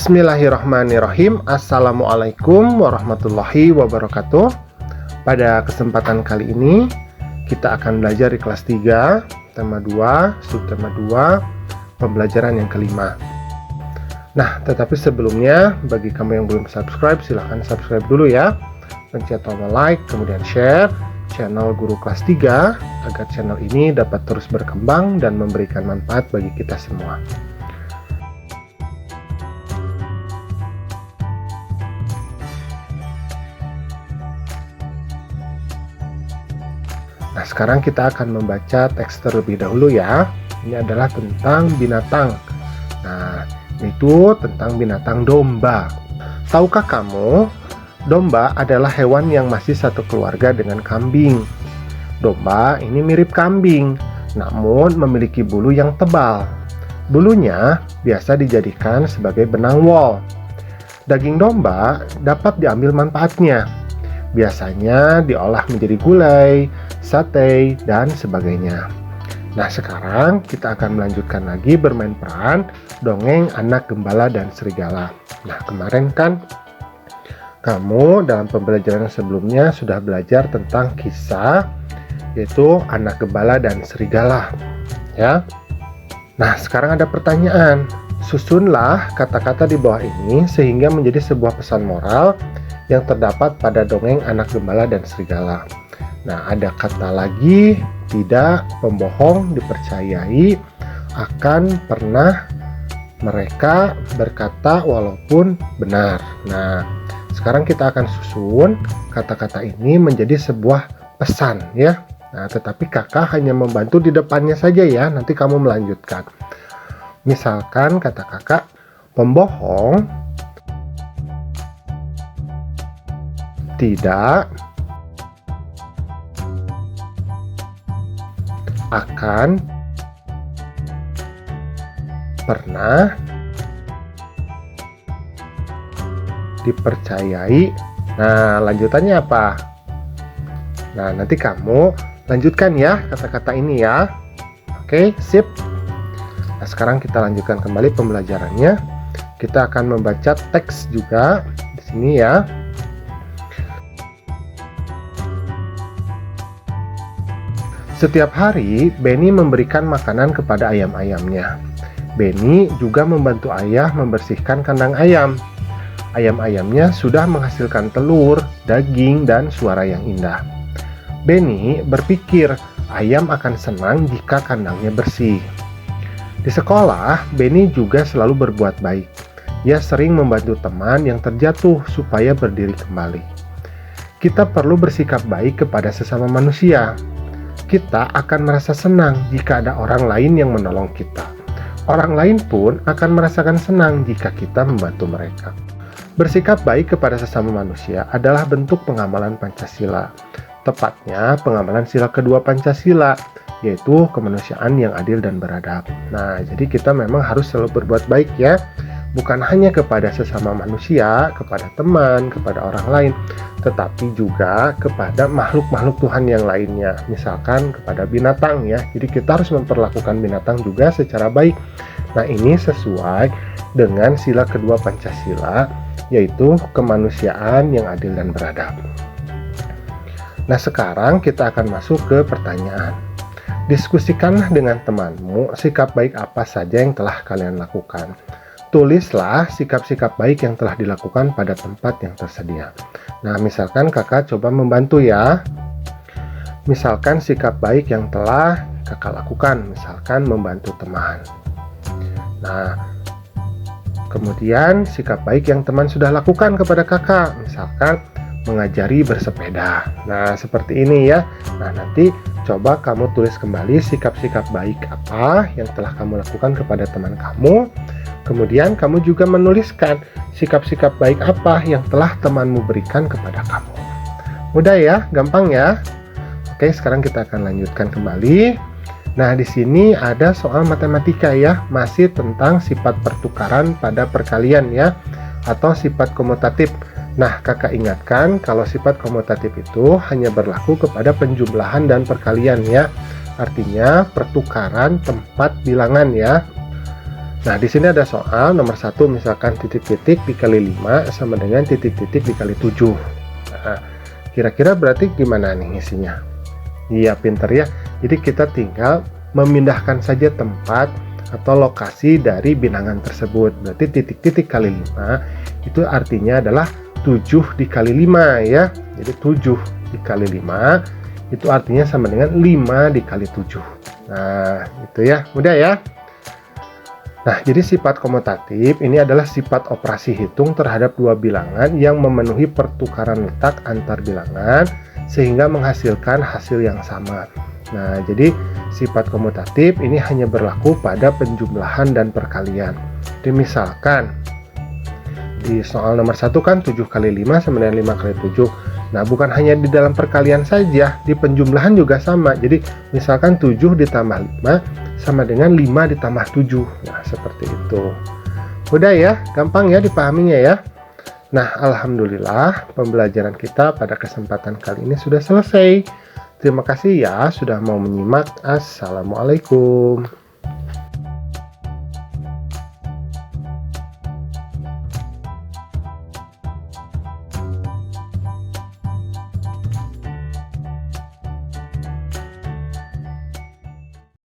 Bismillahirrahmanirrahim. Assalamualaikum warahmatullahi wabarakatuh. Pada kesempatan kali ini kita akan belajar di kelas 3, tema 2, subtema 2, pembelajaran yang kelima. Nah, tetapi sebelumnya bagi kamu yang belum subscribe, silahkan subscribe dulu ya. Pencet tombol like, kemudian share channel Guru Kelas 3 agar channel ini dapat terus berkembang dan memberikan manfaat bagi kita semua. Nah, sekarang kita akan membaca teks terlebih dahulu ya. Ini adalah tentang binatang. Nah, itu tentang binatang domba. Tahukah kamu, domba adalah hewan yang masih satu keluarga dengan kambing. Domba ini mirip kambing, namun memiliki bulu yang tebal. Bulunya biasa dijadikan sebagai benang wol. Daging domba dapat diambil manfaatnya. Biasanya diolah menjadi gulai, sate, dan sebagainya. Nah, sekarang kita akan melanjutkan lagi bermain peran dongeng anak gembala dan serigala. Nah, kemarin kan kamu dalam pembelajaran sebelumnya sudah belajar tentang kisah yaitu anak gembala dan serigala, ya. Nah, sekarang ada pertanyaan. Susunlah kata-kata di bawah ini sehingga menjadi sebuah pesan moral yang terdapat pada dongeng anak gembala dan serigala. Nah, ada kata lagi, tidak, pembohong dipercayai akan pernah mereka berkata walaupun benar. Nah, sekarang kita akan susun kata-kata ini menjadi sebuah pesan ya. Nah, tetapi kakak hanya membantu di depannya saja ya, nanti kamu melanjutkan. Misalkan kata kakak, pembohong tidak akan pernah dipercayai. Nah, lanjutannya apa? Nah, nanti kamu lanjutkan ya kata-kata ini ya. Oke, sip. Nah, sekarang kita lanjutkan kembali pembelajarannya. Kita akan membaca teks juga di sini ya. Setiap hari, Benny memberikan makanan kepada ayam-ayamnya. Benny juga membantu ayah membersihkan kandang ayam. Ayam-ayamnya sudah menghasilkan telur, daging, dan suara yang indah. Benny berpikir ayam akan senang jika kandangnya bersih. Di sekolah, Benny juga selalu berbuat baik. Ia sering membantu teman yang terjatuh supaya berdiri kembali. Kita perlu bersikap baik kepada sesama manusia. Kita akan merasa senang jika ada orang lain yang menolong kita. Orang lain pun akan merasakan senang jika kita membantu mereka. Bersikap baik kepada sesama manusia adalah bentuk pengamalan Pancasila. Tepatnya pengamalan sila kedua Pancasila, yaitu kemanusiaan yang adil dan beradab. Nah, jadi kita memang harus selalu berbuat baik ya. Bukan hanya kepada sesama manusia, kepada teman, kepada orang lain, tetapi juga kepada makhluk-makhluk Tuhan yang lainnya. Misalkan kepada binatang ya. Jadi kita harus memperlakukan binatang juga secara baik. Nah, ini sesuai dengan sila kedua Pancasila, yaitu kemanusiaan yang adil dan beradab. Nah, sekarang kita akan masuk ke pertanyaan. Diskusikanlah dengan temanmu sikap baik apa saja yang telah kalian lakukan. Tulislah sikap-sikap baik yang telah dilakukan pada tempat yang tersedia. Nah, misalkan kakak coba membantu ya. Misalkan sikap baik yang telah kakak lakukan, misalkan membantu teman. Nah, kemudian sikap baik yang teman sudah lakukan kepada kakak, misalkan mengajari bersepeda. Nah, seperti ini ya. Nah, nanti coba kamu tulis kembali sikap-sikap baik apa yang telah kamu lakukan kepada teman kamu. Kemudian kamu juga menuliskan sikap-sikap baik apa yang telah temanmu berikan kepada kamu. Mudah ya, gampang ya. Oke, sekarang kita akan lanjutkan kembali. Nah, di sini ada soal matematika ya, masih tentang sifat pertukaran pada perkalian ya, atau sifat komutatif. Nah, kakak ingatkan kalau sifat komutatif itu hanya berlaku kepada penjumlahan dan perkalian ya. Artinya pertukaran tempat bilangan ya. Nah, di sini ada soal nomor 1, misalkan titik-titik dikali 5 sama dengan titik-titik dikali 7. Nah, kira-kira berarti gimana nih isinya? Iya, pinter ya. Jadi kita tinggal memindahkan saja tempat atau lokasi dari bilangan tersebut. Berarti titik-titik kali 5 itu artinya adalah 7 dikali 5 ya. Jadi 7 dikali 5 itu artinya sama dengan 5 dikali 7. Nah, itu ya. Mudah ya. Nah, jadi sifat komutatif ini adalah sifat operasi hitung terhadap dua bilangan yang memenuhi pertukaran letak antar bilangan sehingga menghasilkan hasil yang sama. Nah, jadi sifat komutatif ini hanya berlaku pada penjumlahan dan perkalian. Jadi misalkan di soal nomor 1 kan 7 kali 5 sama dengan 5 kali 7. Nah, bukan hanya di dalam perkalian saja, di penjumlahan juga sama. Jadi misalkan 7 ditambah 5 sama dengan 5 ditambah 7. Nah, seperti itu. Mudah ya, gampang ya dipahaminya ya. Nah, alhamdulillah pembelajaran kita pada kesempatan kali ini sudah selesai. Terima kasih ya sudah mau menyimak. Assalamualaikum.